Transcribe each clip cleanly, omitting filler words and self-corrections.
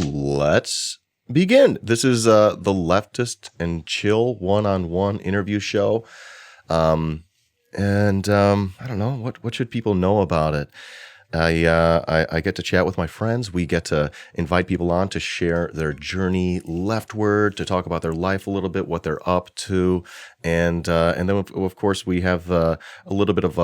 Let's begin. This is the Leftist and Chill one-on-one interview show. I don't know, what should people know about it? I get to chat with my friends. We get to invite people on to share their journey leftward, to talk about their life a little bit, what they're up to, and then of course we have a little bit of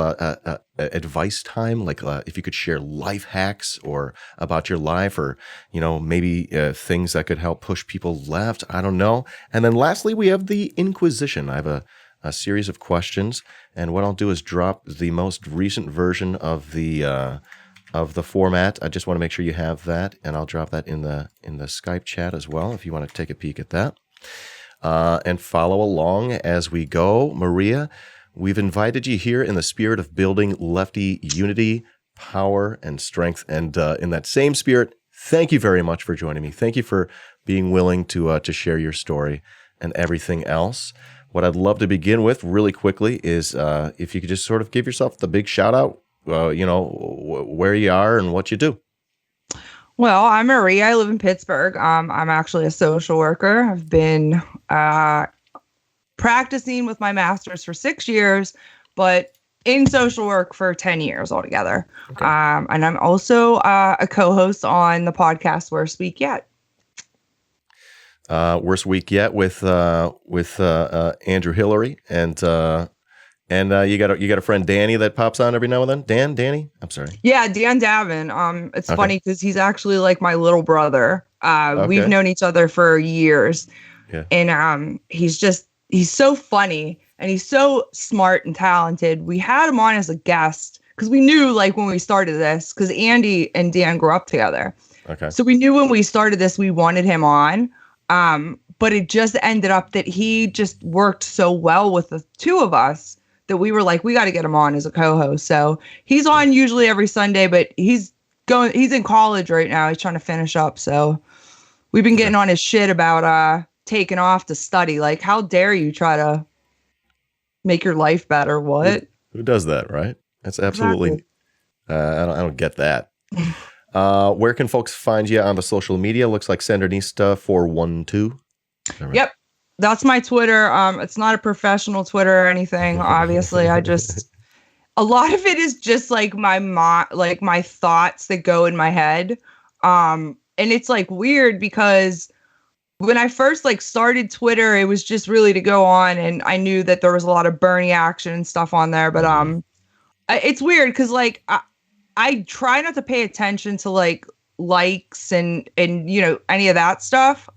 advice time, like if you could share life hacks or about your life, or maybe things that could help push people left. I don't know. And then lastly, we have the Inquisition. I have a series of questions, and what I'll do is drop the most recent version of the format. I just want to make sure you have that, and I'll drop that in the Skype chat as well if you want to take a peek at that. And follow along as we go. Maria, we've invited you here in the spirit of building lefty unity, power, and strength. And in that same spirit, thank you very much for joining me. Thank you for being willing to share your story and everything else. What I'd love to begin with really quickly is if you could just sort of give yourself the big shout out, where you are and what you do. Well, I'm Maria. I live in Pittsburgh. I'm actually a social worker. I've been practicing with my master's for 6 years, but in social work for 10 years altogether. Okay. And I'm also a co-host on the podcast Worst Week Yet. Worst Week Yet with Andrew Hillary, and you got a friend Danny that pops on every now and then. Danny, I'm sorry. Yeah, Dan Davin. It's funny because he's actually like my little brother. We've known each other for years, and he's so funny and he's so smart and talented. We had him on as a guest because we knew, like, when we started this, because Andy and Dan grew up together. Okay. So we knew when we started this we wanted him on. But it just ended up that he just worked so well with the two of us that we were like, we got to get him on as a co-host. So he's on usually every Sunday, but he's in college right now. He's trying to finish up. So we've been getting on his shit about taking off to study. Like, how dare you try to make your life better? What? Who does that, right? That's absolutely, exactly. I don't get that. Where can folks find you on the social media? Looks like Sandernista412. Right? Yep. That's my Twitter. It's not a professional Twitter or anything. Obviously, a lot of it is just like my thoughts that go in my head. And it's like weird because when I first started Twitter, it was just really to go on, and I knew that there was a lot of Bernie action and stuff on there, but it's weird because I try not to pay attention to likes and any of that stuff.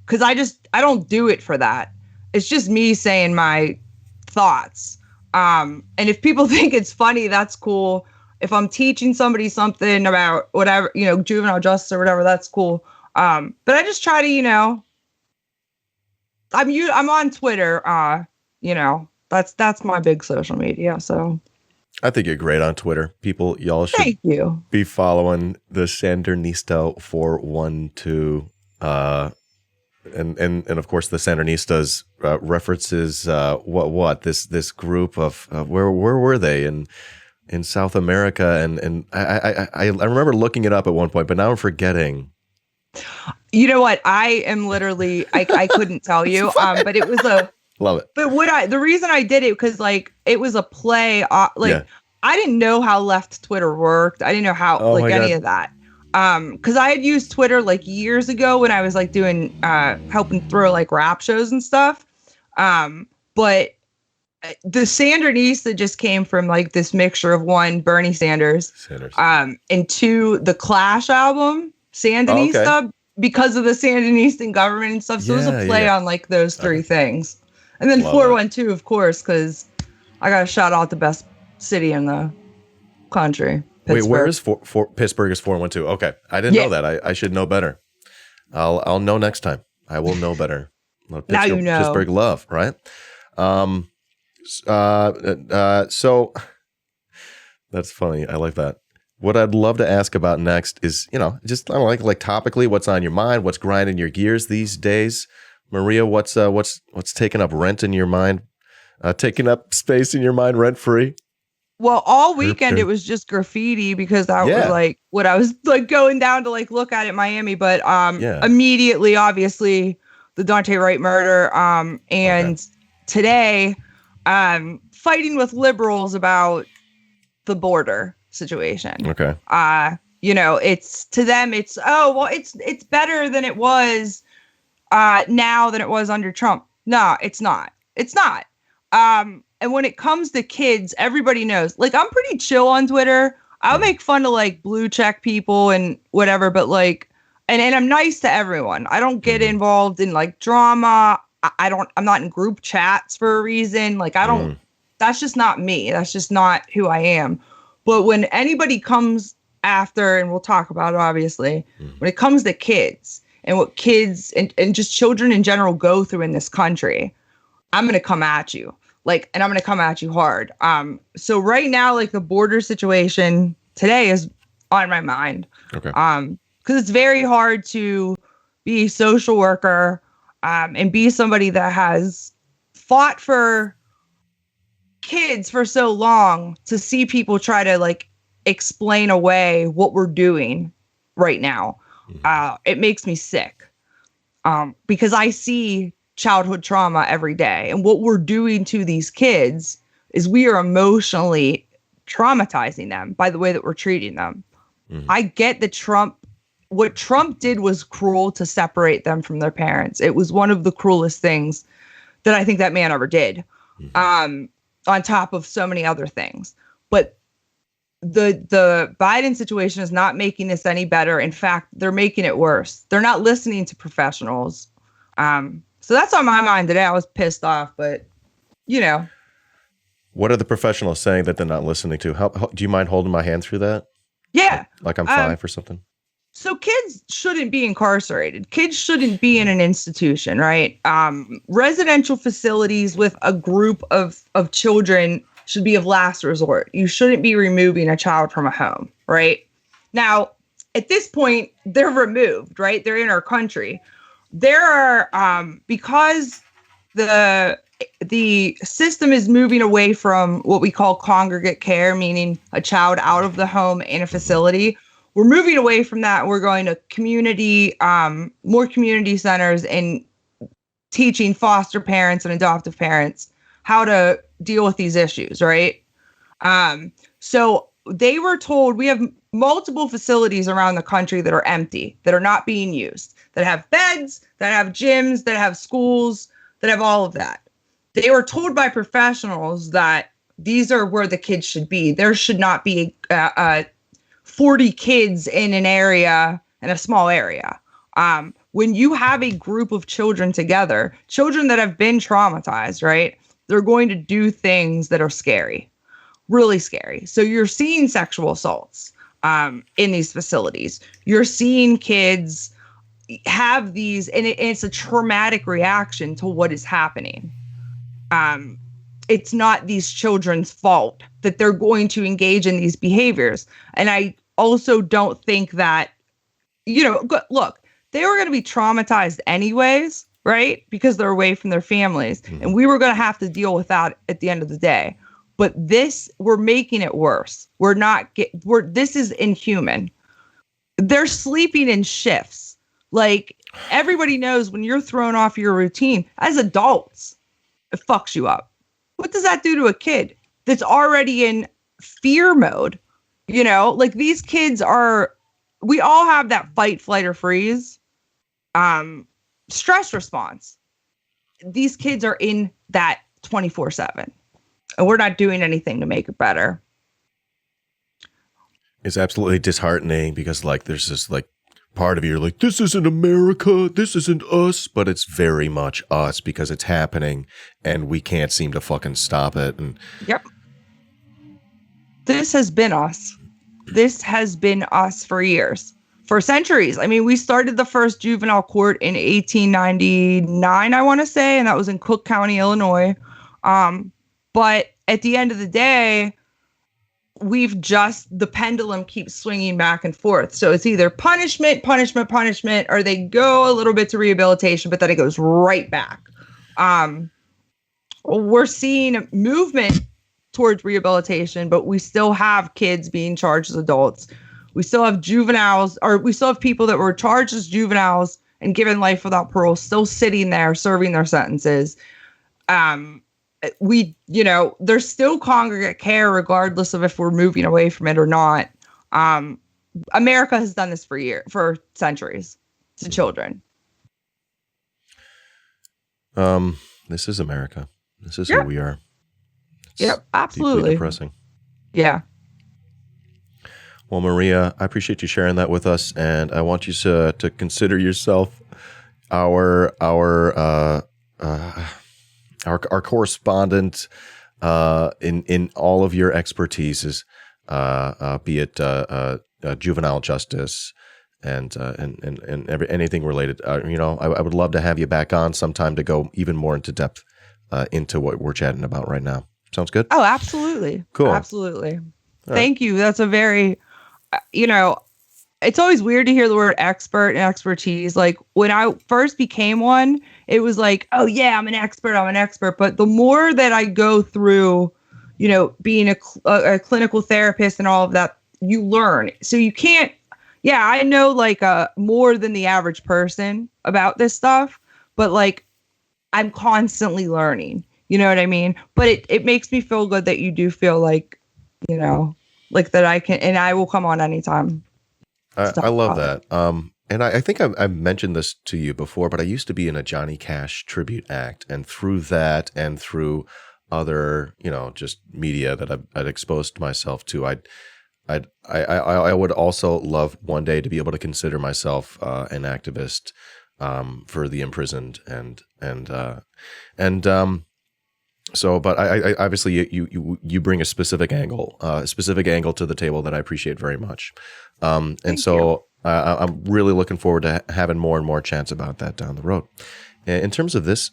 Cause I don't do it for that. It's just me saying my thoughts. And if people think it's funny, that's cool. If I'm teaching somebody something about whatever, juvenile justice or whatever, that's cool. But I just try to, I'm on Twitter, that's my big social media. So I think you're great on Twitter. Y'all should be following the Sandernista 412. And of course the Sandernistas references this group of where were they in South America, and I remember looking it up at one point, but now I'm forgetting. You know what? I am literally I couldn't tell you. But it was love it. But the reason I did it because it was a play. I didn't know how left Twitter worked. I didn't know how any of that. Because I had used Twitter years ago when I was doing helping throw rap shows and stuff. But the Sandernista just came from this mixture of one, Bernie Sanders. And two, the Clash album, Sandinista, because of the Sandinistan government and stuff. So it was a play on those three things. And then 412, of course, because I got to shout out the best city in the country. Pittsburgh. Wait, where is Pittsburgh is 412? Okay, I didn't know that. I should know better. I'll know next time. I will know better. Now you know. Pittsburgh love, right? So that's funny. I like that. What I'd love to ask about next is, just topically, what's on your mind, what's grinding your gears these days. Maria, what's taking up rent in your mind, taking up space in your mind rent free? Well, all Derp, weekend it derp. was just graffiti because that was Yeah. like what I was like going down to like look at in Miami. But Yeah. immediately, obviously, the Dante Wright murder. Okay. And today, fighting with liberals about the border situation. Okay. It's to them, it's it's better than it was now than it was under Trump. No, it's not. It's not. And when it comes to kids, everybody knows. Like, I'm pretty chill on Twitter. I'll make fun of like blue check people and whatever, but like, and I'm nice to everyone. I don't get involved in like drama. I'm not in group chats for a reason. Like, I don't, that's just not me. That's just not who I am. But when anybody comes after, and we'll talk about it, obviously, when it comes to kids and what kids and just children in general go through in this country, I'm going to come at you. Like, and I'm going to come at you hard. So right now, like the border situation today is on my mind. Okay. Because it's very hard to be a social worker, and be somebody that has fought for kids for so long to see people try to like explain away what we're doing right now. It makes me sick. Because I see childhood trauma every day. And what we're doing to these kids is we are emotionally traumatizing them by the way that we're treating them. I get that what Trump did was cruel to separate them from their parents. It was one of the cruelest things that I think that man ever did, on top of so many other things. But the Biden situation is not making this any better. In fact, they're making it worse. They're not listening to professionals. So that's on my mind today. I was pissed off, but What are the professionals saying that they're not listening to? How do you mind holding my hand through that? yeah. Like I'm 5 or something? So kids shouldn't be incarcerated. Kids shouldn't be in an institution, right? Residential facilities with a group of children should be of last resort. You shouldn't be removing a child from a home, right? Now, at this point, they're removed, right? They're in our country. There are, because the system is moving away from what we call congregate care, meaning a child out of the home in a facility. We're moving away from that. We're going to more community centers and teaching foster parents and adoptive parents how to deal with these issues, right? So they were told we have multiple facilities around the country that are empty, that are not being used, that have beds, that have gyms, that have schools, that have all of that. They were told by professionals that these are where the kids should be. There should not be 40 kids in an area, in a small area. When you have a group of children together, children that have been traumatized, right? They're going to do things that are scary, really scary. So you're seeing sexual assaults in these facilities. You're seeing kids have these, and it's a traumatic reaction to what is happening. It's not these children's fault that they're going to engage in these behaviors. And I also don't think that, look, they were going to be traumatized anyways, right? Because they're away from their families. And we were going to have to deal with that at the end of the day. But we're making it worse. This is inhuman. They're sleeping in shifts. Like, everybody knows when you're thrown off your routine as adults, it fucks you up. What does that do to a kid that's already in fear mode? Like, these kids we all have that fight, flight, or freeze stress response. These kids are in that 24/7, and we're not doing anything to make it better. It's absolutely disheartening because like there's this like part of you like, this isn't America, this isn't us, but it's very much us because it's happening and we can't seem to fucking stop it. And yep, this has been us. This has been us for years, for centuries. I mean, we started the first juvenile court in 1899, I want to say, and that was in Cook County, Illinois. But at the end of the day, the pendulum keeps swinging back and forth. So it's either punishment, or they go a little bit to rehabilitation, but then it goes right back. We're seeing movement towards rehabilitation, but we still have kids being charged as adults. We still have juveniles, or we still have people that were charged as juveniles and given life without parole still sitting there serving their sentences. There's still congregate care regardless of if we're moving away from it or not. America has done this for centuries to children. This is America. This is who we are. Yep, absolutely. Deeply depressing. Yeah. Well, Maria, I appreciate you sharing that with us, and I want you to consider yourself our correspondent in all of your expertises, be it juvenile justice and anything related. I would love to have you back on sometime to go even more into depth into what we're chatting about right now. Sounds good? Oh, absolutely. Cool. Absolutely. Thank you. That's a very, it's always weird to hear the word expert and expertise. Like when I first became one, it was like, oh yeah, I'm an expert. But the more that I go through, being a clinical therapist and all of that, you learn. So you can't, I know like more than the average person about this stuff, but like I'm constantly learning. You know what I mean? But it makes me feel good that you do feel like, like that I can, and I will come on anytime. I love that. And I think I've mentioned this to you before, but I used to be in a Johnny Cash tribute act, and through that and through other, just media that I'd exposed myself to, I would also love one day to be able to consider myself an activist for the imprisoned So, but I obviously you bring a specific angle to the table that I appreciate very much, and so I'm really looking forward to having more and more chats about that down the road. In terms of this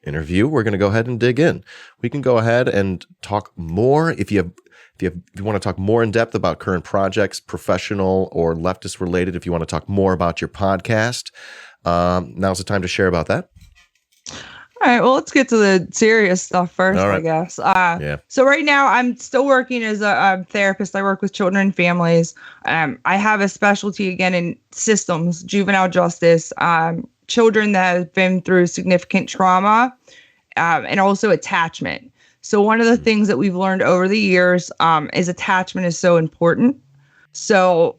interview, we're going to go ahead and dig in. We can go ahead and talk more if you want to talk more in depth about current projects, professional or leftist related. If you want to talk more about your podcast, now's the time to share about that. All right, well, let's get to the serious stuff first, I guess. So right now, I'm still working as a therapist. I work with children and families. I have a specialty, again, in systems, juvenile justice, children that have been through significant trauma, and also attachment. So one of the things that we've learned over the years is attachment is so important. So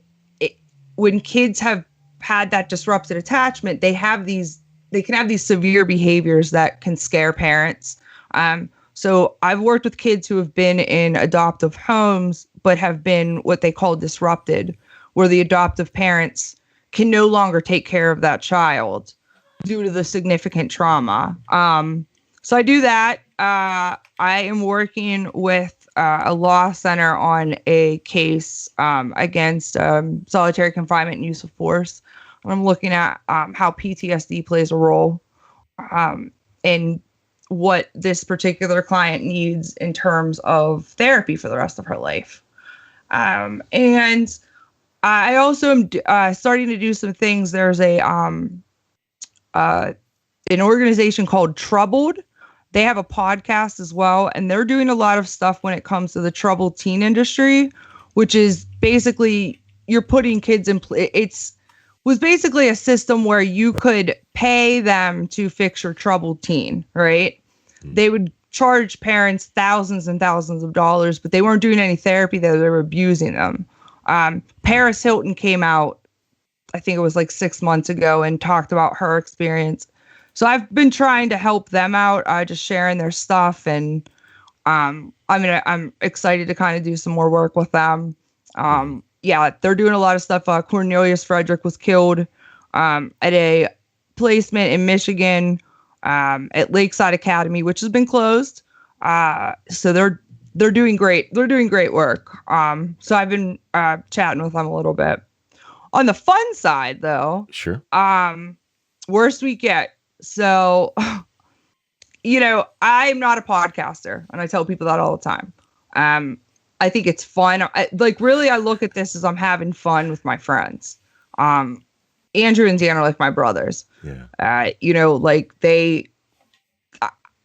when kids have had that disrupted attachment, they can have these severe behaviors that can scare parents. So I've worked with kids who have been in adoptive homes, but have been what they call disrupted, where the adoptive parents can no longer take care of that child due to the significant trauma. So I do that. I am working with a law center on a case against solitary confinement and use of force. I'm looking at how PTSD plays a role in what this particular client needs in terms of therapy for the rest of her life. And I also am starting to do some things. There's an organization called Troubled. They have a podcast as well, and they're doing a lot of stuff when it comes to the troubled teen industry, which is basically you're putting kids in was basically a system where you could pay them to fix your troubled teen, right? They would charge parents thousands and thousands of dollars, but they weren't doing any therapy. They were abusing them. Paris Hilton came out, I think it was like 6 months ago, and talked about her experience. So I've been trying to help them out, just sharing their stuff, and I'm excited to kind of do some more work with them. They're doing a lot of stuff. Cornelius Frederick was killed at a placement in Michigan at Lakeside Academy, which has been closed. So they're doing great. They're doing great work. So I've been chatting with them a little bit. On the fun side, though, sure. Worst week yet. So, I'm not a podcaster, and I tell people that all the time. I think it's fun. I look at this as I'm having fun with my friends. Andrew and Dan are like my brothers. Yeah.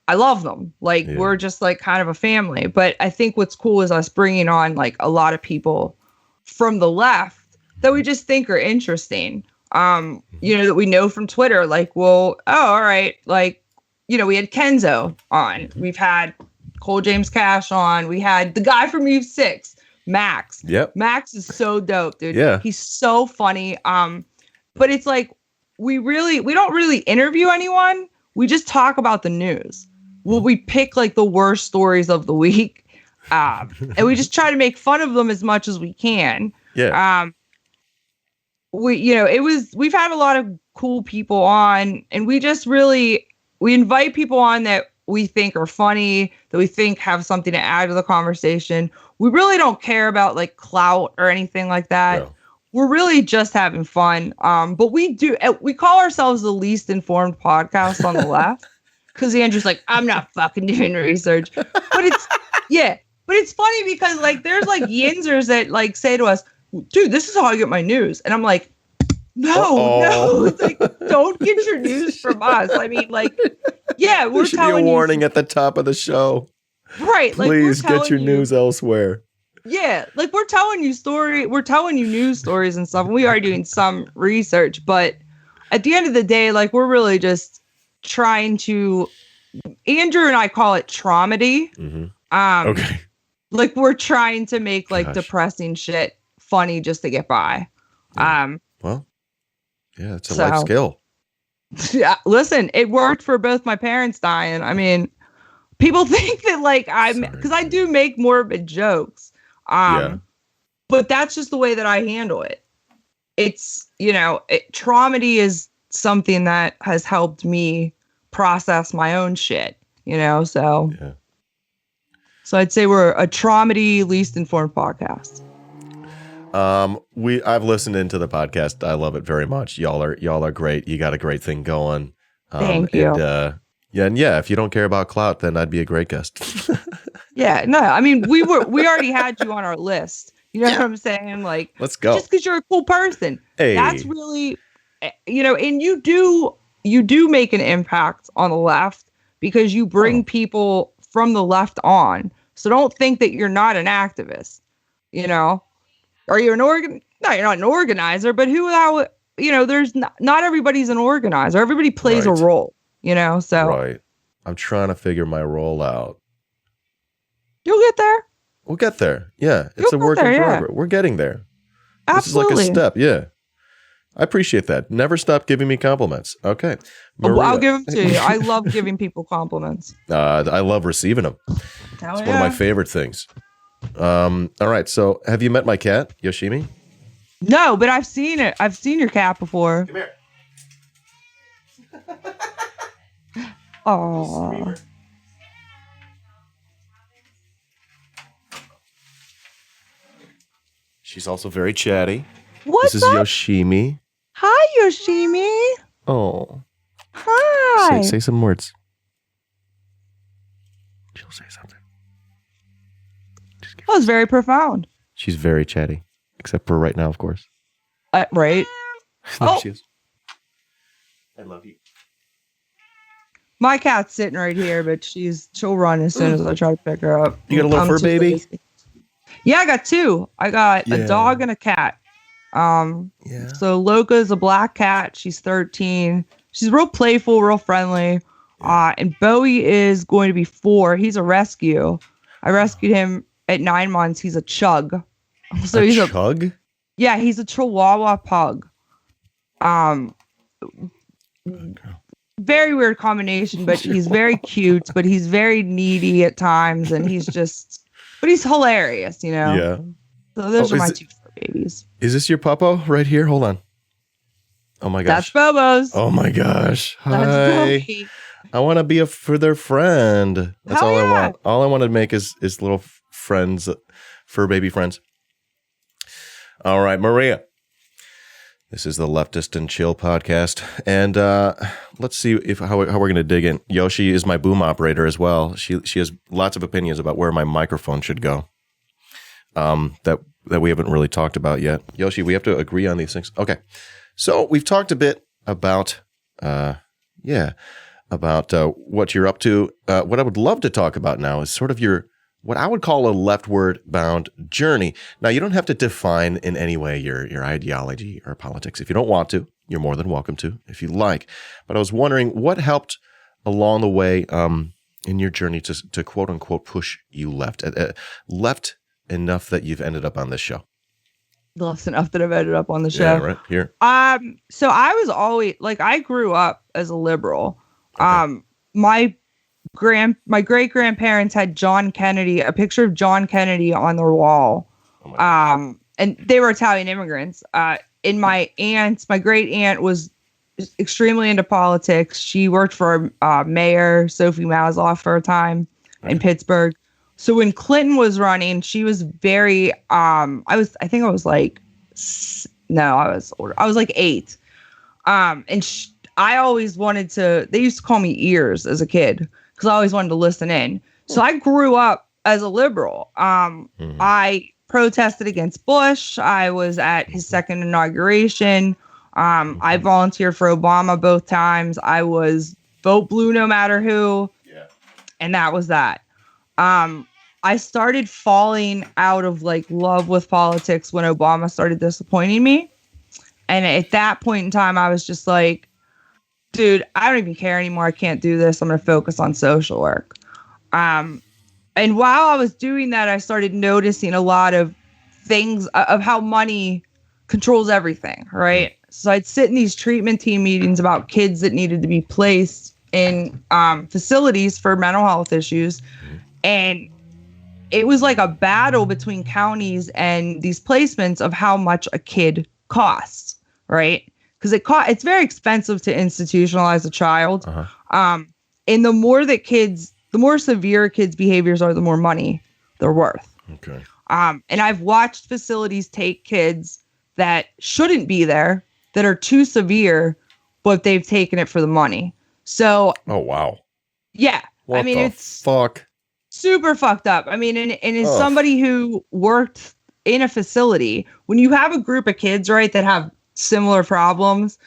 I love them. Like we're just like kind of a family. But I think what's cool is us bringing on like a lot of people from the left that we just think are interesting. That we know from Twitter. Like, well, oh, all right. Like, we had Kenzo on. We've had Cole James Cash on. We had the guy from U6, Max. Yep. Max is so dope, dude. Yeah. He's so funny. But it's like we don't really interview anyone. We just talk about the news. Well, we pick like the worst stories of the week, and we just try to make fun of them as much as we can. Yeah. We've had a lot of cool people on, and we invite people on that we think are funny, that we think have something to add to the conversation. We really don't care about like clout or anything like that. No. We're really just having fun. But we call ourselves the least informed podcast on the left. Because Andrew's like, I'm not fucking doing research. But it's funny because like there's like yinzers that like say to us, dude, this is how I get my news. And I'm like, no. It's like, don't get your news from us. I mean, like, yeah, we're telling you. Be a warning at the top of the show. Right. Please get your news elsewhere. Yeah. Like we're telling you news stories and stuff. And we are doing some research. But at the end of the day, like we're really just trying to, Andrew and I call it traumedy. Mm-hmm. Okay. Like we're trying to make like depressing shit funny just to get by. Yeah. Well, yeah, it's a life skill. Yeah, listen, it worked for both my parents dying. I mean, people think that like because I do make morbid jokes. But that's just the way that I handle it. It's, traumedy is something that has helped me process my own shit, so. Yeah. So I'd say we're a traumedy least informed podcast. I've listened into the podcast. I love it very much. Y'all are great. You got a great thing going. Thank you. And if you don't care about clout, then I'd be a great guest. Yeah, no, I mean, we already had you on our list. You know what I'm saying? Like, let's go. Just because you're a cool person. Hey. That's really, and you do make an impact on the left because you bring people from the left on. So don't think that you're not an activist, Are you No, you're not an organizer, but there's not everybody's an organizer. Everybody plays a role, so. Right. I'm trying to figure my role out. You'll get there. We'll get there. Yeah. It's a work in progress. We're getting there. Absolutely. This is like a step. Yeah. I appreciate that. Never stop giving me compliments. Okay. Maria. I'll give them to you. I love giving people compliments. I love receiving them. It's one of my favorite things. All right. So have you met my cat, Yoshimi? No, but I've seen it. I've seen your cat before. Come here. Oh. She's also very chatty. What's this is up? Yoshimi. Hi, Yoshimi. Oh. Hi. Say some words. She'll say something. That was very profound. She's very chatty, except for right now, of course. Right. There she is. I love you. My cat's sitting right here, but she'll run as soon as I try to pick her up. You got a little fur baby? Lazy. Yeah, I got two. I got a dog and a cat. So Loca's a black cat. She's 13. She's real playful, real friendly. And Bowie is going to be 4. He's a rescue. I rescued him at 9 months. He's a chug. So he's a chug? Yeah, he's a Chihuahua pug. Very weird combination, but he's very cute, but he's very needy at times, and but he's hilarious, Yeah. So those are my two fur babies. Is this your puppo right here? Hold on. Oh my gosh. That's Bobo's. Oh my gosh. Hi. That's Bobby. I want to be for their friend. That's all I want. All I want to make is little friends, fur baby friends. All right, Maria. This is the Leftist and Chill podcast, and let's see how we're going to dig in. Yoshi is my boom operator as well. She has lots of opinions about where my microphone should go. That we haven't really talked about yet. Yoshi, we have to agree on these things. Okay, so we've talked a bit about about what you're up to. What I would love to talk about now is sort of what I would call a leftward bound journey. Now, you don't have to define in any way your ideology or politics. If you don't want to, you're more than welcome to, if you like. But I was wondering what helped along the way in your journey to quote unquote push you left, left enough that you've ended up on this show. Left enough that I've ended up on the show. Yeah, right here. So I was always like, I grew up as a liberal. Okay. My great grandparents had a picture of John Kennedy on their wall. Oh and they were Italian immigrants. And my great aunt was extremely into politics. She worked for Mayor Sophie Maslow for a time in Pittsburgh. So when Clinton was running, she was very, I was older. I was like 8. And I always wanted to, they used to call me ears as a kid because I always wanted to listen in. So I grew up as a liberal. I protested against Bush. I was at his second inauguration. I volunteered for Obama both times. I was vote blue no matter who. Yeah. And that was that. I started falling out of like love with politics when Obama started disappointing me. And at that point in time, I was just like, dude, I don't even care anymore. I can't do this. I'm going to focus on social work. And while I was doing that, I started noticing a lot of things of how money controls everything, right? So I'd sit in these treatment team meetings about kids that needed to be placed in facilities for mental health issues. And it was like a battle between counties and these placements of how much a kid costs, right? Because it's very expensive to institutionalize a child. And the more severe kids' behaviors are, the more money they're worth. Okay. And I've watched facilities take kids that shouldn't be there, that are too severe, but they've taken it for the money. So. Oh, wow. Yeah. What it's fuck? Super fucked up. I mean, and as somebody who worked in a facility, when you have a group of kids, right, that have similar problems,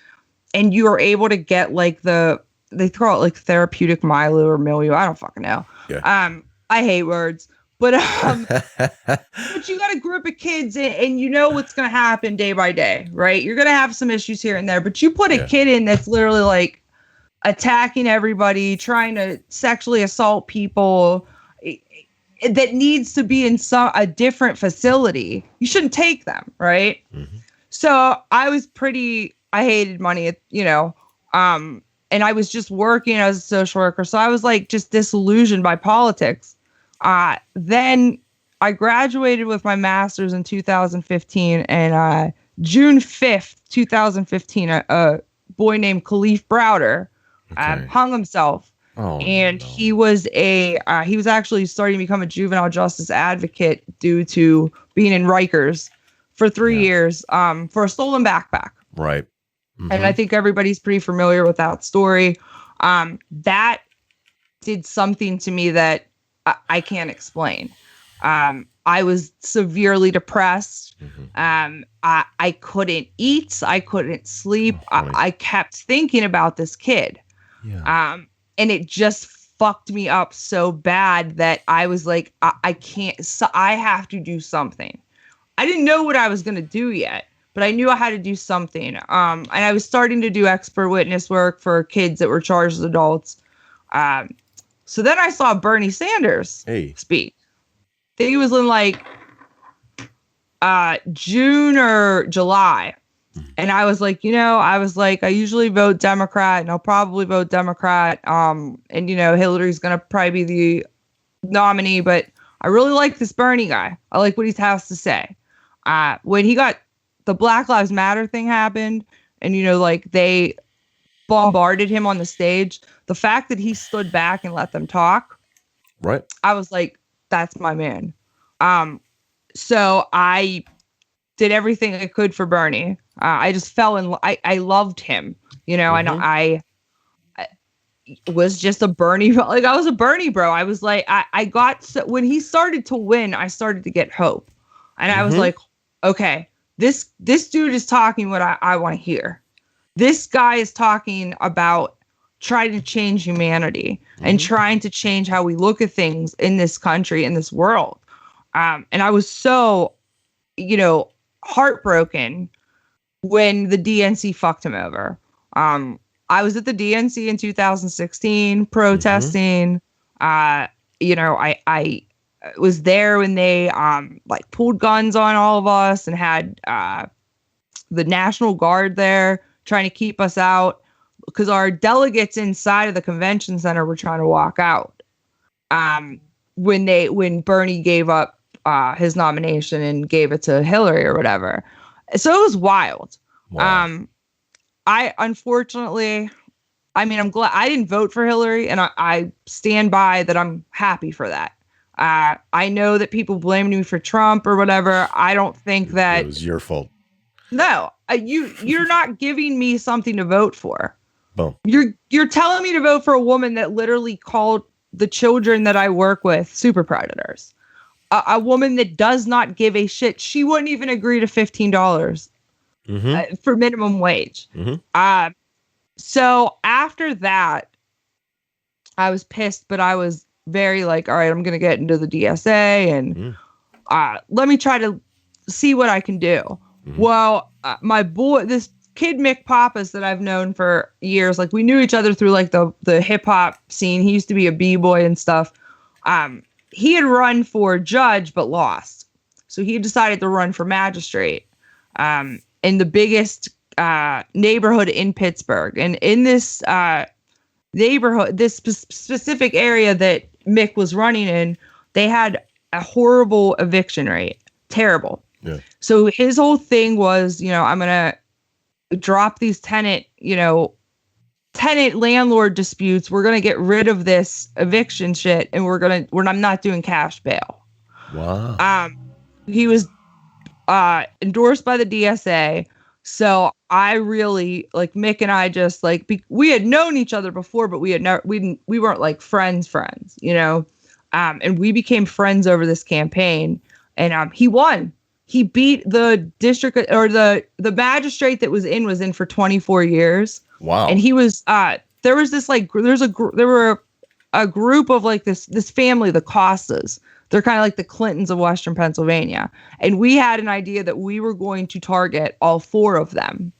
and you are able to get like they throw it like therapeutic Milo or milieu. I don't fucking know. Yeah. I hate words, but but you got a group of kids and you know what's going to happen day by day, right? You're going to have some issues here and there, but you put a kid in that's literally like attacking everybody, trying to sexually assault people, that needs to be in a different facility. You shouldn't take them, right? So I hated money, and I was just working as a social worker. So I was like just disillusioned by politics. Then I graduated with my master's in 2015, and June 5th, 2015, a boy named Khalif Browder hung himself. He was actually starting to become a juvenile justice advocate due to being in Rikers for 3 years for a stolen backpack. Right. And I think everybody's pretty familiar with that story. That did something to me that I can't explain. I was severely depressed. I couldn't eat. I couldn't sleep. I kept thinking about this kid. Yeah. And it just fucked me up so bad that I was like, I can't, so I have to do something. I didn't know what I was going to do yet, but I knew I had to do something. And I was starting to do expert witness work for kids that were charged as adults. So then I saw Bernie Sanders speak. I think he was in like June or July. And I was like, I usually vote Democrat and I'll probably vote Democrat. And, Hillary's going to probably be the nominee, but I really like this Bernie guy. I like what he has to say. When he got the Black Lives Matter thing happened and, they bombarded him on the stage, the fact that he stood back and let them talk. Right. I was like, that's my man. So I did everything I could for Bernie. I just I loved him, and I was just a Bernie, like I was a Bernie bro. I was like, when he started to win, I started to get hope. And I was like, okay, this dude is talking what I want to hear. This guy is talking about trying to change humanity and trying to change how we look at things in this country, in this world. And I was so, heartbroken when the DNC fucked him over. I was at the DNC in 2016 protesting. I was there when they pulled guns on all of us and had the National Guard there trying to keep us out because our delegates inside of the convention center were trying to walk out when Bernie gave up his nomination and gave it to Hillary or whatever. So it was wild. Wow. I'm glad I didn't vote for Hillary, and I stand by that. I'm happy for that. I know that people blamed me for Trump or whatever. I don't think that it was your fault. No, you're not giving me something to vote for. Boom. You're telling me to vote for a woman that literally called the children that I work with super predators. A woman that does not give a shit. She wouldn't even agree to $15 for minimum wage. So after that, I was pissed, but I was very all right, I'm going to get into the DSA and let me try to see what I can do. Well, my boy, this kid Mick Pappas that I've known for years, we knew each other through the hip hop scene. He used to be a B-boy and stuff. He had run for judge but lost. So he decided to run for magistrate in the biggest neighborhood in Pittsburgh. And in this neighborhood, this specific area that Mick was running in, they had a horrible eviction rate. Terrible. Yeah. So his whole thing was, I'm going to drop these tenant landlord disputes. We're going to get rid of this eviction shit, and I'm not doing cash bail. Wow. He was endorsed by the DSA. So I really Mick and I just we had known each other before, but we weren't friends, and we became friends over this campaign, and he won. He beat the district or the magistrate that was in for 24 years. Wow. And he was there was this there were a group of this family, the Costas. They're kind of like the Clintons of Western Pennsylvania. And we had an idea that we were going to target all four of them.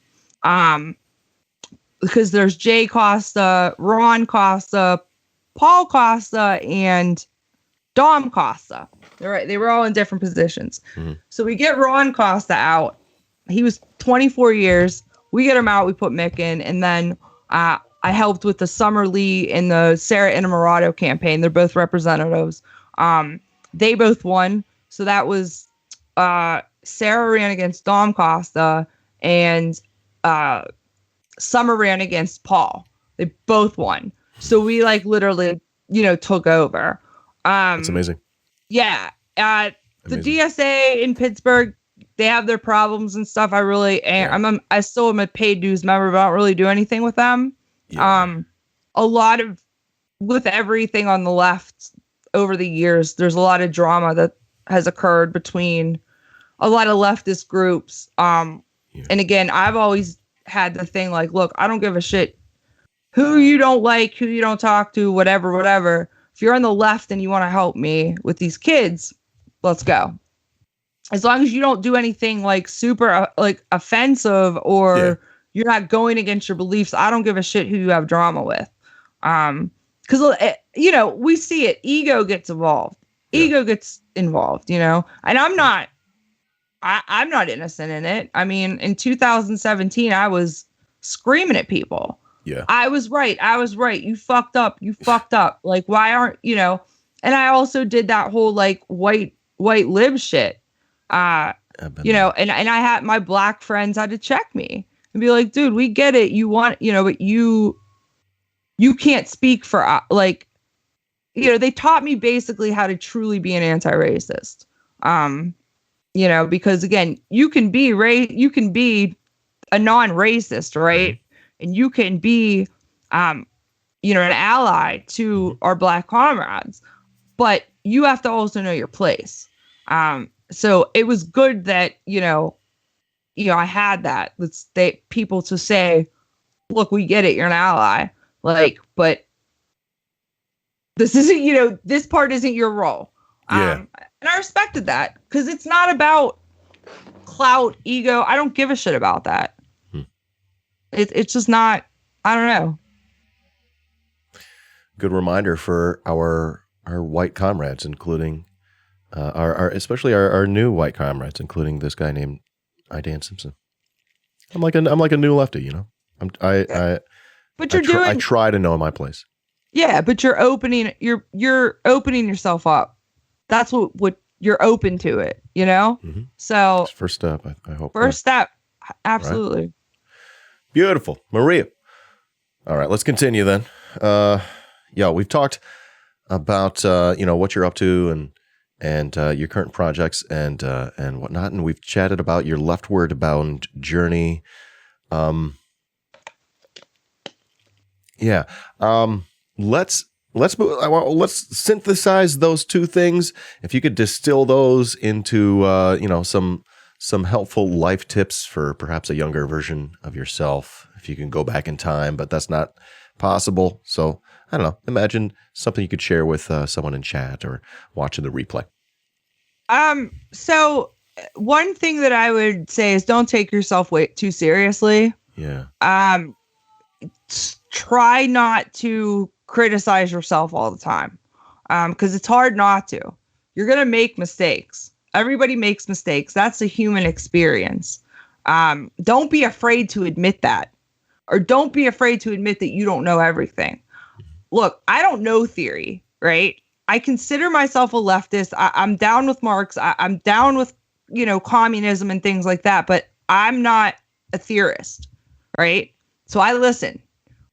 Because there's Jay Costa, Ron Costa, Paul Costa, and Dom Costa. They were all in different positions. So we get Ron Costa out. He was 24 years. We get him out. We put Mick in. And then I helped with the Summer Lee and the Sarah Innamorato campaign. They're both representatives. They both won. So that was Sarah ran against Dom Costa and Summer ran against Paul. They both won. So we literally, took over. That's amazing. Yeah. The DSA in Pittsburgh, they have their problems and stuff. I really am. I still am a paid dues member, but I don't really do anything with them. Yeah. With everything on the left over the years, there's a lot of drama that has occurred between a lot of leftist groups. And again, I've always had the thing look, I don't give a shit who you don't like, who you don't talk to, whatever. If you're on the left and you want to help me with these kids, let's go. As long as you don't do anything super offensive or you're not going against your beliefs, I don't give a shit who you have drama with. Because we see it. Ego gets involved. Ego gets involved. And I'm not innocent in it. I mean, in 2017, I was screaming at people. Yeah. I was right. You fucked up. Why aren't, and I also did that whole white lib shit. And I had my black friends had to check me and be like, dude, we get it. You want, but you can't speak for, they taught me basically how to truly be an anti-racist. Because again, you can be a non-racist, right? And you can be, an ally to our black comrades, but you have to also know your place. So it was good that, I had that. People to say, look, we get it. You're an ally. Like, but this isn't, this part isn't your role. Yeah. And I respected that because it's not about clout, ego. I don't give a shit about that. It's just not, I don't know. Good reminder for our white comrades, including especially our new white comrades, including this guy named iDanSimpson. I'm like a new lefty, But I try to know my place. Yeah, but you're opening yourself up. That's what you're open to it, Mm-hmm. So It's first step, I hope. First step, absolutely. Right? Beautiful, Maria. All right, let's continue then. We've talked about what you're up to and your current projects and whatnot, and we've chatted about your leftward bound journey. Let's synthesize those two things. If you could distill those into some helpful life tips for perhaps a younger version of yourself, if you can go back in time, but that's not possible. So I don't know. Imagine something you could share with someone in chat or watching the replay. So one thing that I would say is don't take yourself way too seriously. Yeah. Try not to criticize yourself all the time. Because it's hard not to. You're going to make mistakes. Everybody makes mistakes. That's a human experience. Don't be afraid to admit that. Or don't be afraid to admit that you don't know everything. Look, I don't know theory, right? I consider myself a leftist. I'm down with Marx. I'm down with, communism and things like that. But I'm not a theorist, right? So I listen.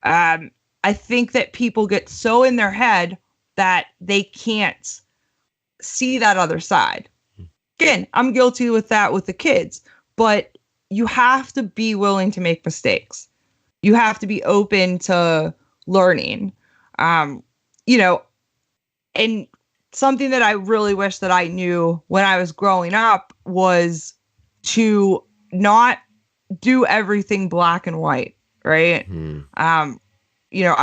I think that people get so in their head that they can't see that other side. Again, I'm guilty with that with the kids, but you have to be willing to make mistakes. You have to be open to learning. And something that I really wish that I knew when I was growing up was to not do everything black and white, right? I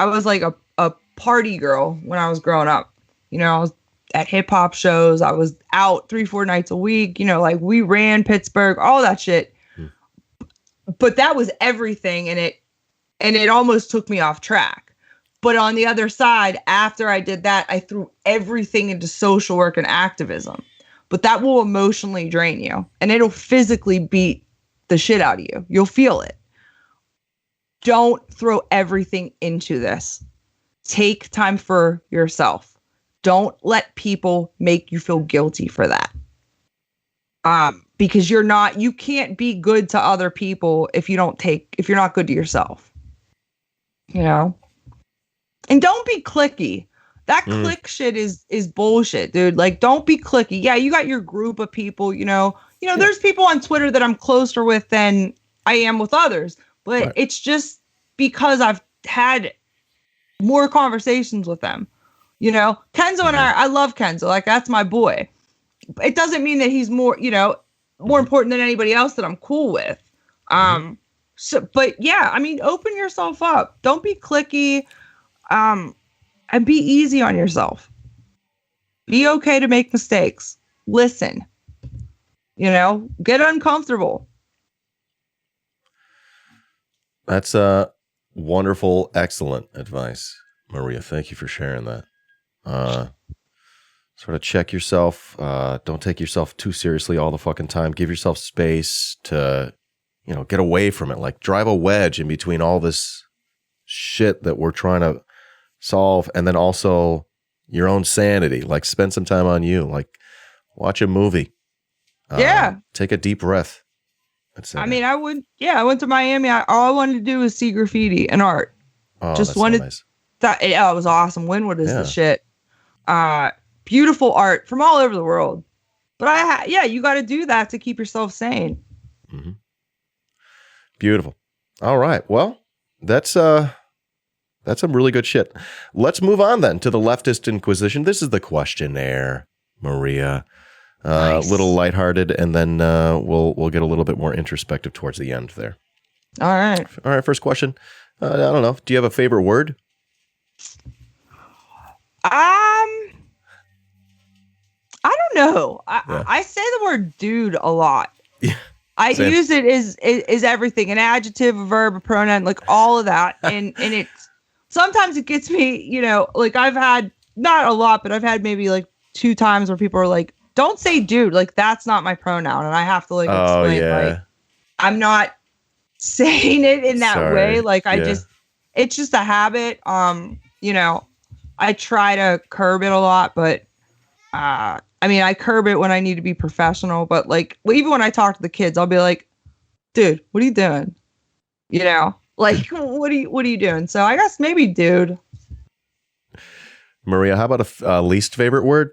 was like a party girl when I was growing up. I was at hip hop shows. I was out 3-4 nights a week. We ran Pittsburgh, all that shit. But that was everything, and it almost took me off track. But on the other side, after I did that, I threw everything into social work and activism. But that will emotionally drain you, and it'll physically beat the shit out of you. You'll feel it. Don't throw everything into this. Take time for yourself. Don't let people make you feel guilty for that. Because you can't be good to other people if you're not good to yourself. And don't be cliquey. That clique shit is bullshit, dude. Like, don't be cliquey. Yeah, you got your group of people, there's people on Twitter that I'm closer with than I am with others. But right. It's just because I've had more conversations with them. Kenzo and I love Kenzo. Like, that's my boy. It doesn't mean that he's more important than anybody else that I'm cool with. But yeah, open yourself up. Don't be cliquey. And be easy on yourself. Be okay to make mistakes. Listen. Get uncomfortable. That's wonderful, excellent advice, Maria. Thank you for sharing that. Sort of check yourself. Don't take yourself too seriously all the fucking time. Give yourself space to, get away from it. Like, drive a wedge in between all this shit that we're trying to solve, and then also your own sanity. Like, spend some time on you. Like, watch a movie. Take a deep breath. I went to Miami. All I wanted to do was see graffiti and art. Oh, just wanted so nice. That. It was awesome. Wynwood is the shit. Beautiful art from all over the world. But you got to do that to keep yourself sane. Mm-hmm. Beautiful. All right. Well, that's some really good shit. Let's move on then to the Leftist Inquisition. This is the questionnaire, Maria. Nice. A little lighthearted, and then we'll get a little bit more introspective towards the end there. All right. First question. I don't know. Do you have a favorite word? I don't know. Yeah. I say the word dude a lot. Yeah. I Same. use it as everything, an adjective, a verb, a pronoun, like all of that. And it's sometimes it gets me, like I've had not a lot, but I've had maybe like 2 times where people are like, don't say dude, like that's not my pronoun. And I have to like Oh, explain yeah. like I'm not saying it in that Sorry. way. Like Yeah. it's just a habit. I try to curb it a lot, but I mean, I curb it when I need to be professional, but like even when I talk to the kids, I'll be like, dude, what are you doing? Like what are you doing? So I guess maybe dude. Maria, how about a least favorite word?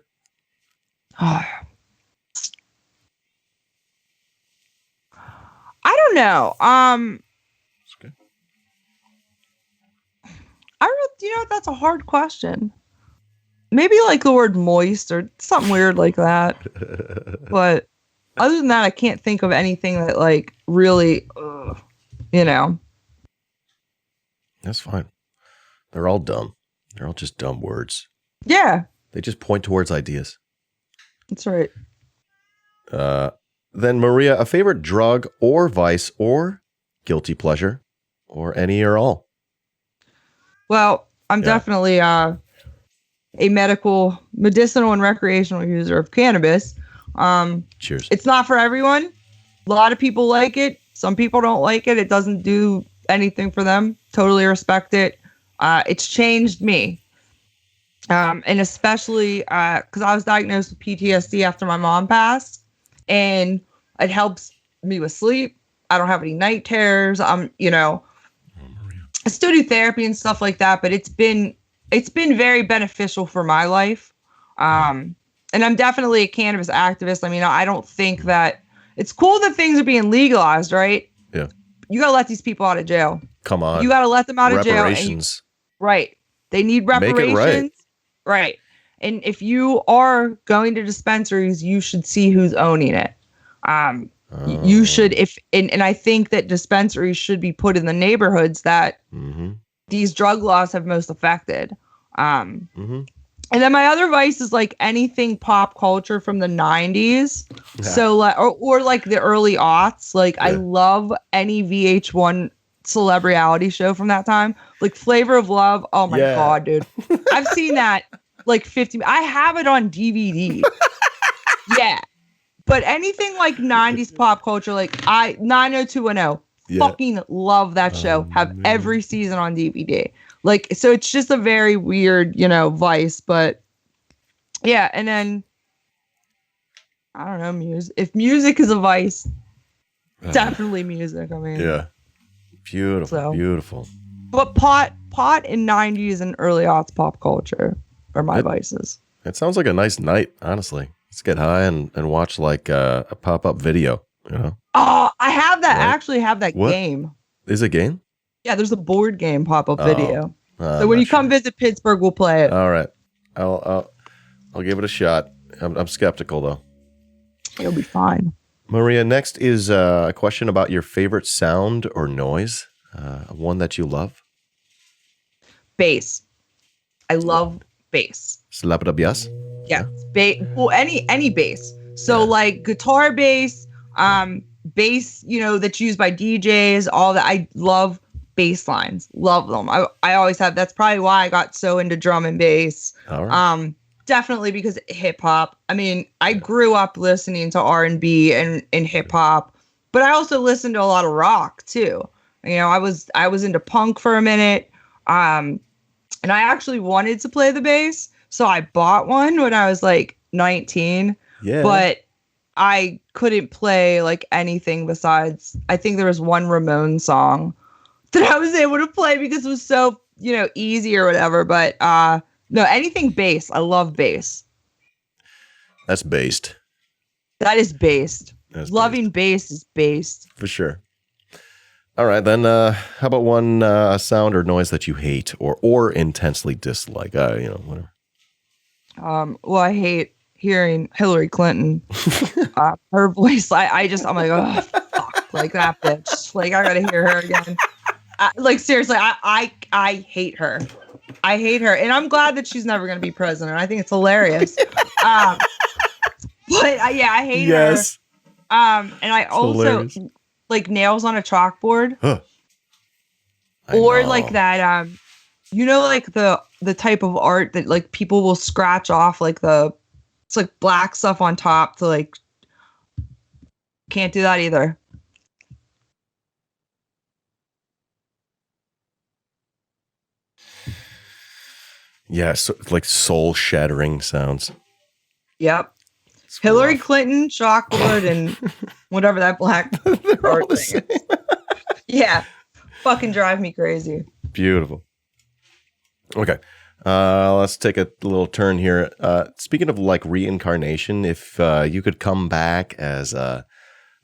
I don't know. Okay. That's a hard question. Maybe like the word moist or something weird like that. But other than that, I can't think of anything that like really, That's fine. They're all dumb. They're all just dumb words. Yeah, They just point towards ideas. that's right. Then Maria, a favorite drug or vice or guilty pleasure or any or all? Well, I'm Yeah. definitely a medicinal and recreational user of cannabis. Cheers. It's not for everyone. A lot of people like it. Some people don't like it. It doesn't do anything for them. Totally respect it. It's changed me. And especially because I was diagnosed with PTSD after my mom passed, and it helps me with sleep. I don't have any night terrors. I still do therapy and stuff like that, but it's been very beneficial for my life. And I'm definitely a cannabis activist. I mean, I don't think that it's cool that things are being legalized, right? Yeah. You got to let these people out of jail. Come on. You got to let them out of jail. Reparations. Right. They need reparations. Make it right. Right. And if you are going to dispensaries, you should see who's owning it. You should, and I think that dispensaries should be put in the neighborhoods that these drug laws have most affected. And then my other vice is like anything pop culture from the 90s. Yeah. So or like the early aughts. Like I love any VH1 celebrity show from that time. Like Flavor of Love. Oh my God, dude. I've seen that like 50. I have it on DVD. Yeah. But anything like 90s pop culture, like 90210, fucking love that show. Have every season on DVD. Like, so it's just a very weird, vice. But yeah, and then I don't know, music. If music is a vice, definitely music. I mean, yeah, beautiful, beautiful. But pot in 90s and early aughts pop culture are my vices. It sounds like a nice night, honestly. Let's get high and watch like a pop-up video, Oh, I have that. What? I actually have that game. Is it a game? Yeah, there's a board game pop-up video. So I'm when not you come visit Pittsburgh, we'll play it. All right. I'll give it a shot. I'm skeptical though. You'll be fine. Maria, next is a question about your favorite sound or noise, one that you love. Bass. I love bass. Slap it up, yes? Yeah, well, any bass. So like guitar bass, bass, that's used by DJs, all that. I love bass lines. Love them. I always have. That's probably why I got so into drum and bass. All right. Definitely because hip hop. I mean, I grew up listening to R&B and hip hop, but I also listened to a lot of rock too. I was into punk for a minute. And I actually wanted to play the bass. So I bought one when I was like 19, but I couldn't play like anything besides, I think there was one Ramones song that I was able to play because it was so, easy or whatever. But no, anything bass. I love bass. That's based. That is based. That's Loving bass is based. For sure. All right, then how about one sound or noise that you hate or intensely dislike? Whatever. Well, I hate hearing Hillary Clinton. Her voice, I'm like, oh, fuck, like that bitch. Like, I gotta hear her again. like seriously, I hate her. I hate her, and I'm glad that she's never going to be president. I think it's hilarious. But yeah, I hate her. And I also hilarious. like nails on a chalkboard, Huh. or like that. You know, like the type of art that like people will scratch off, like it's like black stuff on top to like. Can't do that either. Yeah, so, like soul-shattering sounds. Yep. It's Hillary rough. Clinton, chalkboard, and whatever that black art thing is. Yeah. Fucking drive me crazy. Beautiful. Okay. Let's take a little turn here. Speaking of like reincarnation, if you could come back as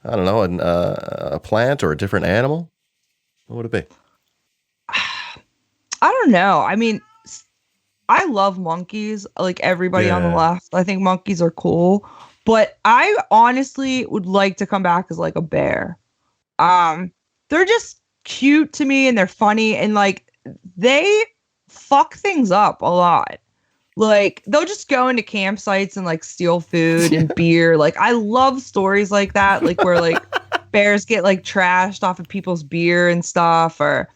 I don't know, a plant or a different animal, what would it be? I don't know. I mean, I love monkeys, like everybody on the left. I think monkeys are cool, but I honestly would like to come back as like a bear. They're just cute to me and they're funny and like they fuck things up a lot. Like they'll just go into campsites and like steal food and beer. Like I love stories like that, like where like bears get like trashed off of people's beer and stuff. Or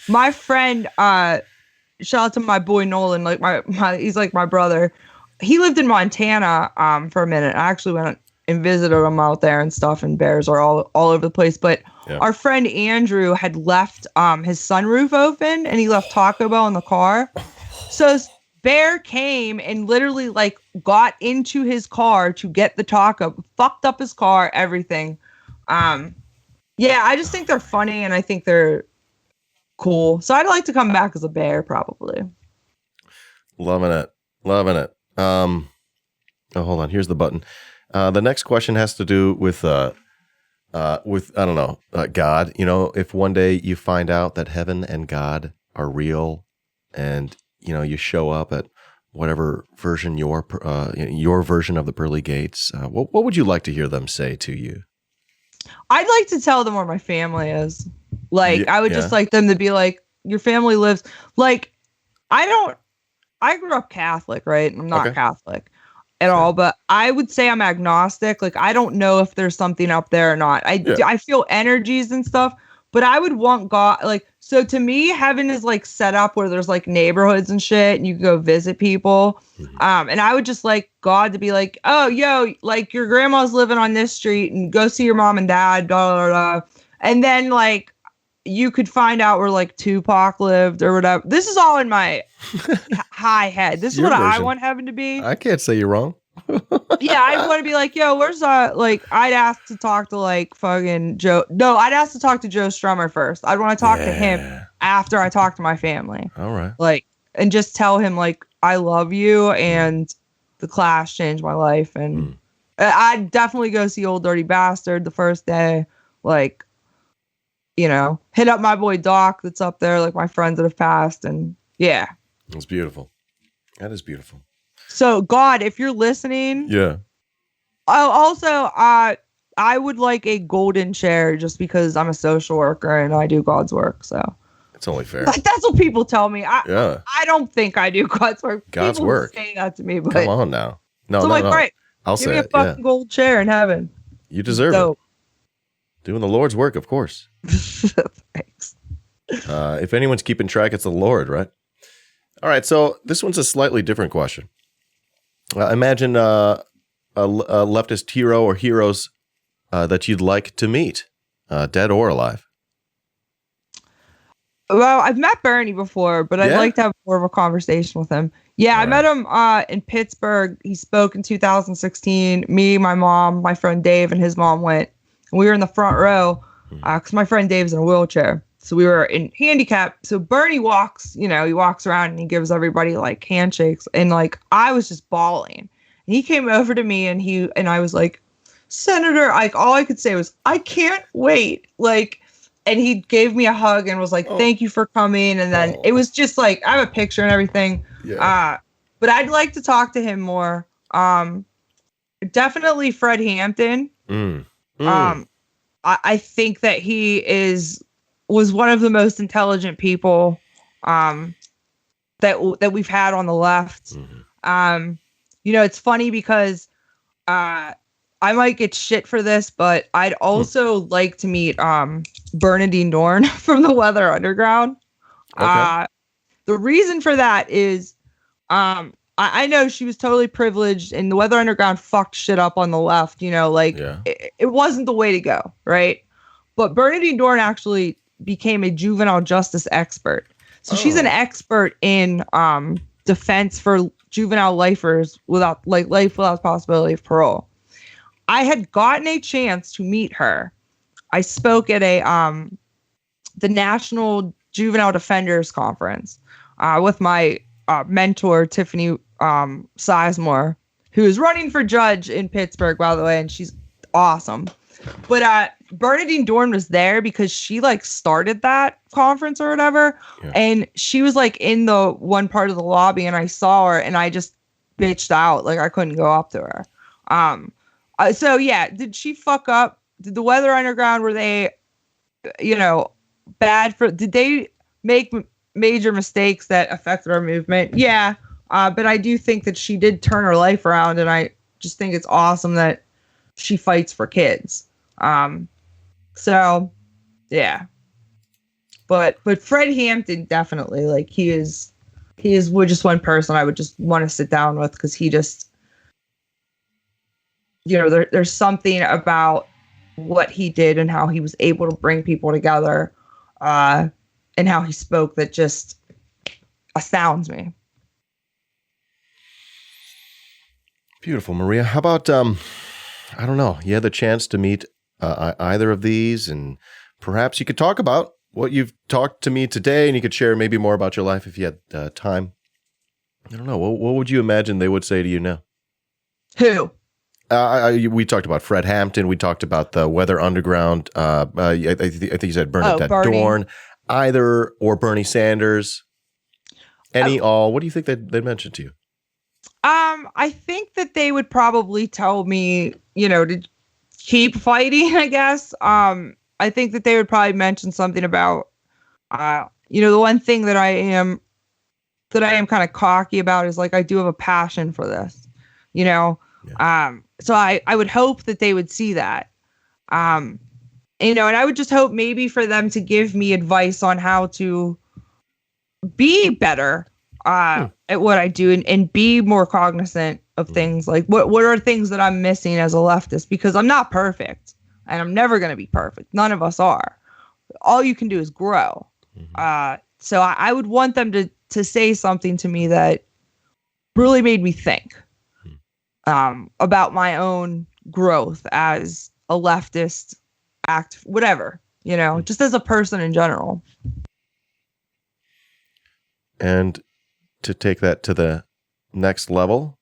my friend, shout out to my boy Nolan, like my he's like my brother. He lived in Montana for a minute. I actually went and visited him out there and stuff, and bears are all over the place. But our friend Andrew had left his sunroof open and he left Taco Bell in the car. So bear came and literally like got into his car to get the taco, fucked up his car, everything. Yeah, I just think they're funny and I think they're cool. So I'd like to come back as a bear, probably. Loving it. Oh, hold on. Here's the button. The next question has to do with I don't know, God. You know, if one day you find out that heaven and God are real, and you know you show up at whatever version your version of the pearly gates, what would you like to hear them say to you? I'd like to tell them where my family is. Like, I would just like them to be like, your family lives. Like, I grew up Catholic, right? I'm not Catholic at all, but I would say I'm agnostic. Like, I don't know if there's something up there or not. I feel energies and stuff, but I would want God. Like, so to me, heaven is like set up where there's like neighborhoods and shit, and you can go visit people. And I would just like God to be like, oh, yo, like your grandma's living on this street, and go see your mom and dad, blah, blah, blah. And then like, you could find out where like Tupac lived or whatever. This is all in my high head. This is what I want heaven to be. I can't say you're wrong. Yeah, I want to be like, yo, where's like I'd ask to talk to like fucking Joe. No, I'd ask to talk to Joe Strummer first. I'd want to talk to him after I talk to my family. All right. Like, and just tell him like I love you and the Clash changed my life. And I'd definitely go see Old Dirty Bastard the first day. Like, you know, hit up my boy Doc that's up there, like my friends that have passed. And yeah. It's beautiful. That is beautiful. So God, if you're listening. Yeah. Oh, also, I would like a golden chair just because I'm a social worker and I do God's work. So it's only fair. Like, that's what people tell me. I don't think I do God's work. God's people work. Say that to me, but come on now. No, so no, I'm like, no. right. I'll give say me a fucking gold chair in heaven. You deserve it. Doing the Lord's work, of course. Thanks. If anyone's keeping track, it's the Lord, right? All right, so this one's a slightly different question. Imagine a leftist hero or heroes that you'd like to meet, dead or alive. Well, I've met Bernie before, but I'd like to have more of a conversation with him. Yeah, I met him in Pittsburgh. He spoke in 2016. Me, my mom, my friend Dave, and his mom went. And we were in the front row because my friend Dave's in a wheelchair. So we were in handicap. So Bernie walks, you know, he walks around and he gives everybody like handshakes. And like, I was just bawling. And he came over to me and I was like, Senator, like all I could say was, I can't wait. Like, and he gave me a hug and was like, thank you for coming. And then it was just like, I have a picture and everything. Yeah. But I'd like to talk to him more. Definitely Fred Hampton. I think that he is was one of the most intelligent people that we've had on the left. Mm-hmm. It's funny because I might get shit for this, but I'd also like to meet Bernadine Dorn from the Weather Underground. Okay. The reason for that is I know she was totally privileged and the Weather Underground fucked shit up on the left, Yeah. it wasn't the way to go, right? But Bernadine Dorn actually became a juvenile justice expert. So she's an expert in defense for juvenile lifers without life without possibility of parole. I had gotten a chance to meet her. I spoke at the National Juvenile Defenders Conference with my mentor Tiffany Sizemore, who is running for judge in Pittsburgh, by the way, and she's awesome. But Bernadine Dorn was there because she started that conference or whatever, and she was in the one part of the lobby, and I saw her, and I just bitched out, I couldn't go up to her. So yeah, did she fuck up? Did the Weather Underground, were they, bad for? Did they make major mistakes that affected our movement? Yeah, but I do think that she did turn her life around, and I just think it's awesome that she fights for kids. So yeah, but Fred Hampton definitely he is just one person I would just want to sit down with, because he just, there's something about what he did and how he was able to bring people together, and how he spoke that just astounds me. Beautiful, Maria. How about I don't know, you had the chance to meet either of these, and perhaps you could talk about what you've talked to me today, and you could share maybe more about your life if you had time. I don't know. What would you imagine they would say to you now? Who? We talked about Fred Hampton. We talked about the Weather Underground. I think you said Bernadette Dorn, either, or Bernie Sanders. Any, all. What do you think they'd mention to you? I think that they would probably tell me, to keep fighting, I guess. I think that they would probably mention something about, the one thing that I am kind of cocky about is I do have a passion for this, Yeah. So I would hope that they would see that, and I would just hope maybe for them to give me advice on how to be better at what I do, and be more cognizant of things, what are things that I'm missing as a leftist, because I'm not perfect and I'm never going to be perfect. None of us are. All you can do is grow. So I would want them to say something to me that really made me think about my own growth as a leftist whatever, just as a person in general. And to take that to the next level,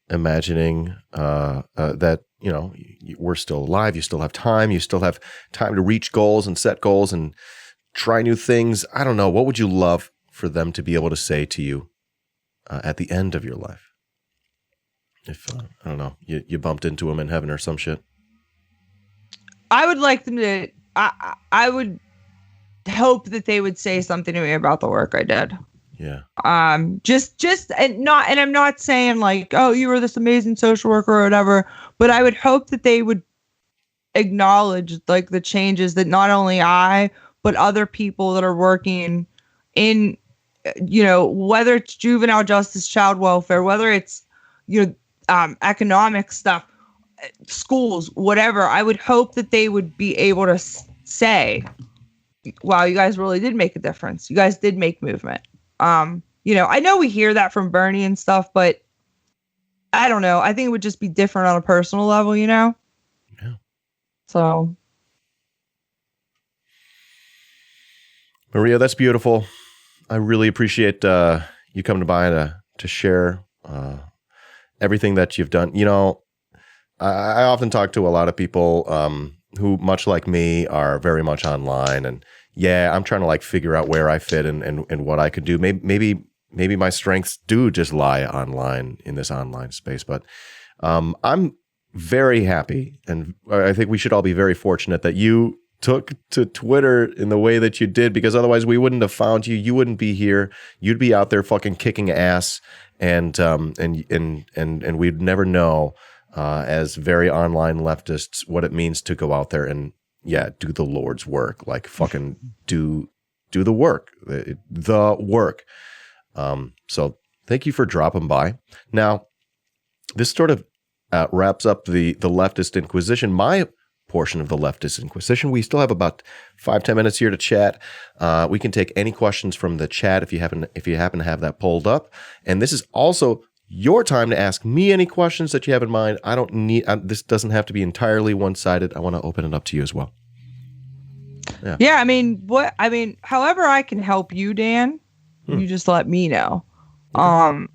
imagining that, we're still alive, you still have time to reach goals and set goals and try new things. I don't know. What would you love for them to be able to say to you at the end of your life? If, I don't know, you bumped into them in heaven or some shit. I would like them to, I would hope that they would say something to me about the work I did. Yeah. And I'm not saying oh, you were this amazing social worker or whatever, but I would hope that they would acknowledge the changes that not only I, but other people that are working in, whether it's juvenile justice, child welfare, whether it's, economic stuff, schools, whatever. I would hope that they would be able to say, wow, you guys really did make a difference. You guys did make movement. I know we hear that from Bernie and stuff, but I don't know. I think it would just be different on a personal level, Yeah. So. Maria, that's beautiful. I really appreciate you coming by to share everything that you've done. I often talk to a lot of people who, much like me, are very much online, and I'm trying to figure out where I fit and what I could do. Maybe my strengths do just lie online in this online space, but I'm very happy, and I think we should all be very fortunate that you took to Twitter in the way that you did, because otherwise we wouldn't have found you. You wouldn't be here. You'd be out there fucking kicking ass, and we'd never know as very online leftists what it means to go out there and do the Lord's work, like fucking do the work, the work. So thank you for dropping by. Now, this sort of wraps up the leftist inquisition, my portion of the leftist inquisition. We still have about 5-10 minutes here to chat. We can take any questions from the chat if you happen to have that pulled up. And this is also your time to ask me any questions that you have in mind. I don't need this doesn't have to be entirely one-sided. I want to open it up to you as well. Yeah. I mean, however I can help you, Dan, you just let me know. Okay.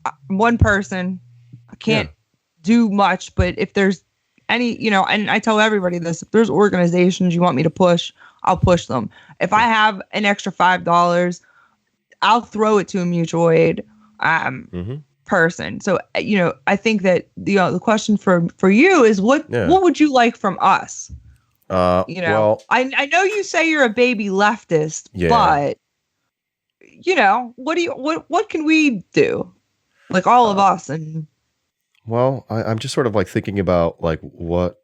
I'm one person. I can't do much, but if there's any, and I tell everybody this, if there's organizations you want me to push, I'll push them. If I have an extra $5, I'll throw it to a mutual aid person. So, I think that the question for you is what would you like from us? Well, I know you say you're a baby leftist, but what can we do? Like all of us. And well, I'm just sort of like thinking about like what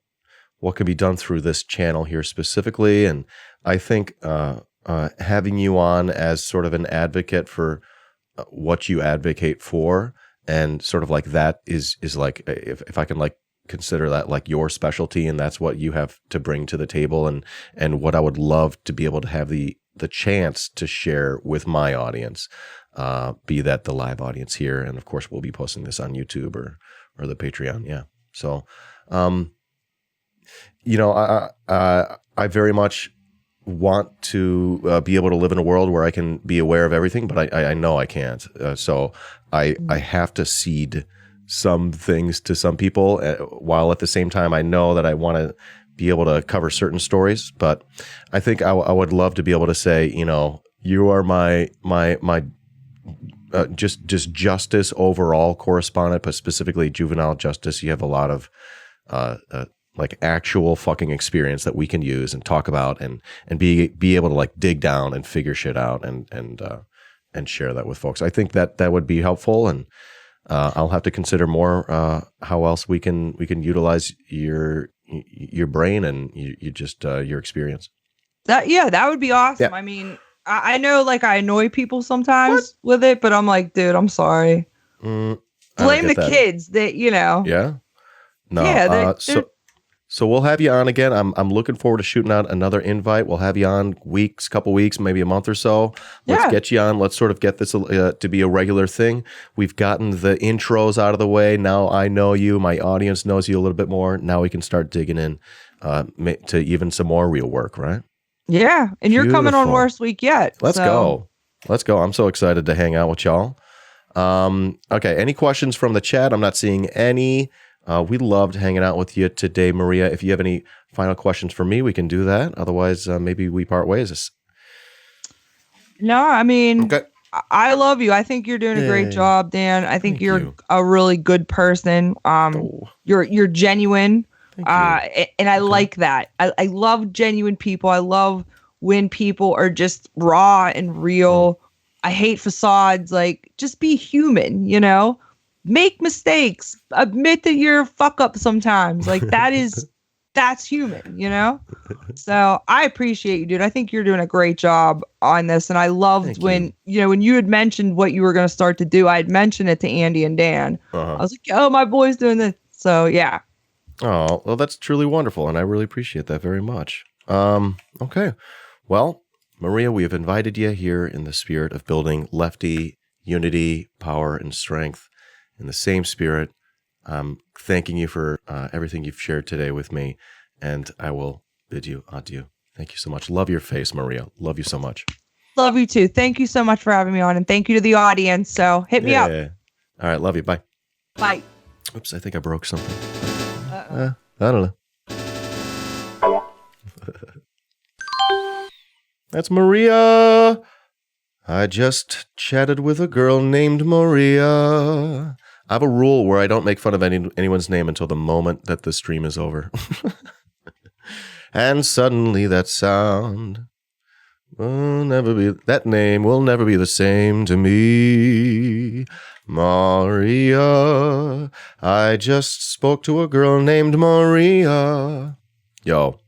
can be done through this channel here specifically. And I think having you on as sort of an advocate for what you advocate for, and sort of like that is like, if I can like consider that like your specialty, and that's what you have to bring to the table, and what I would love to be able to have the chance to share with my audience, be that the live audience here, and of course we'll be posting this on YouTube or the Patreon. Yeah. So, I very much want to be able to live in a world where I can be aware of everything, but I know I can't. So I have to cede some things to some people, while at the same time I know that I want to be able to cover certain stories. But I think I would love to be able to say, you are my just justice overall correspondent, but specifically juvenile justice. You have a lot of like actual fucking experience that we can use and talk about, and be able to like dig down and figure shit out and share that with folks. I think that would be helpful, and I'll have to consider more how else we can utilize your brain and your experience. That would be awesome. Yeah. I mean, I know like I annoy people sometimes with it, but I'm like, dude, I'm sorry. Blame the kids that Yeah. No. Yeah. So we'll have you on again. I'm looking forward to shooting out another invite. We'll have you on couple weeks, maybe a month or so. Let's get you on. Let's sort of get this to be a regular thing. We've gotten the intros out of the way. Now I know you. My audience knows you a little bit more. Now we can start digging in to even some more real work, right? Yeah. And you're coming on Worst Week Yet. Let's go. I'm so excited to hang out with y'all. Okay. Any questions from the chat? I'm not seeing any. We loved hanging out with you today, Maria. If you have any final questions for me, we can do that. Otherwise, maybe we part ways. No, I mean, okay. I love you. I think you're doing a great job, Dan. I think you're a really good person. You're genuine. And I like that. I love genuine people. I love when people are just raw and real. I hate facades. Like, just be human, make mistakes, admit that you're a fuck up sometimes. Like that's human, So I appreciate you, dude. I think you're doing a great job on this. And I loved when you had mentioned what you were going to start to do. I had mentioned it to Andy and Dan. I was like, oh, my boy's doing this. So yeah. Oh, well, that's truly wonderful. And I really appreciate that very much. Okay. Well, Maria, we have invited you here in the spirit of building lefty unity, power, and strength. In the same spirit, thanking you for everything you've shared today with me, and I will bid you adieu. Thank you so much. Love your face, Maria. Love you so much. Love you too. Thank you so much for having me on, and thank you to the audience. So hit me up. All right. Love you. Bye. Bye. Oops, I think I broke something. I don't know. That's Maria. I just chatted with a girl named Maria. I have a rule where I don't make fun of anyone's name until the moment that the stream is over. And suddenly that sound that name will never be the same to me. Maria, I just spoke to a girl named Maria. Yo,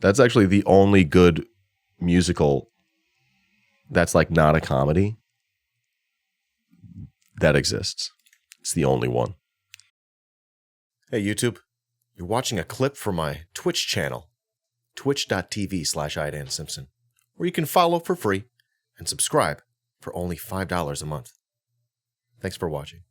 that's actually the only good musical that's like not a comedy that exists. It's the only one. Hey, YouTube, you're watching a clip from my Twitch channel, twitch.tv/iDanSimpson, where you can follow for free and subscribe for only $5 a month. Thanks for watching.